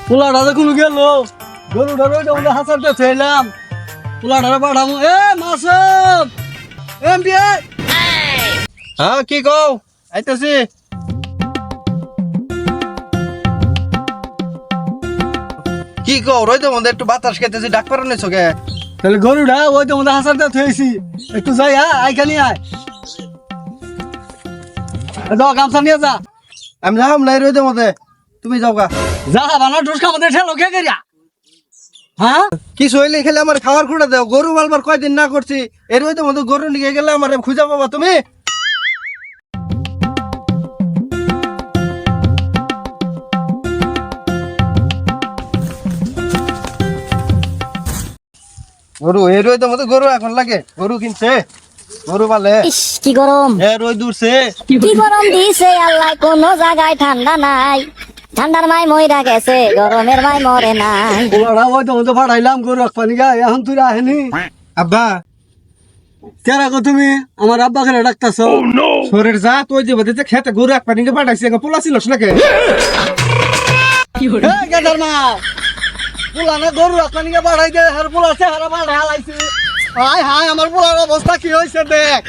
পোলাটা দেখুন গেল গরুটা রইটা বলে হাসারটা ছেলাম পোলাটা পাঠাবো এ মাসুদ এমপি হ্যাঁ কি কও আইতাছি কি কও রইতে মধ্যে একটু বাতাস খেতেছি ডাক পারো না চোখে তাহলে গরুটা ওই তো মধ্যে হাসারটা থয়েছি একটু যাই হ্যাঁ আইখানি আয় যাও গামছা নিয়ে যা আমি যাম নাই রইতে মধ্যে তুমি যাও গা যা বানা ঢুসকা মধ্যে ঠেলো কে করিয়া হ্যাঁ কিছু হইলে খেলে আমার খাওয়ার খুঁড়া দাও গরু বালবার কয়দিন না করছি এর হইতে মধ্যে গরু নিয়ে গেলে আমার খুঁজা পাবা তুমি গরু এর হইতে মধ্যে গরু এখন লাগে গরু কিনছে গরু পালে ইস কি গরম এ রই দূরছে কি গরম দিছে আল্লাহ কোন জায়গায় ঠান্ডা নাই ঠান্ডার মাই মইরা গেছে গরমের মাই মরে নাই পোলাটা ওই তো মধ্যে পাঠাইলাম গরু এক পানি গায়ে এখন তুই আহেনি আব্বা কেন গো তুমি আমার আব্বাকে ডাকতেছ শরীর যা তুই যে বলতে খেতে গরু এক পানি পাঠাইছি পোলা ছিল নাকি গেদার মা পোলা না গরু এক পানি পাঠাই দে আর পোলা চেহারা পাঠাই হালাইছি হাই হাই আমার পোলার অবস্থা কি হয়েছে দেখ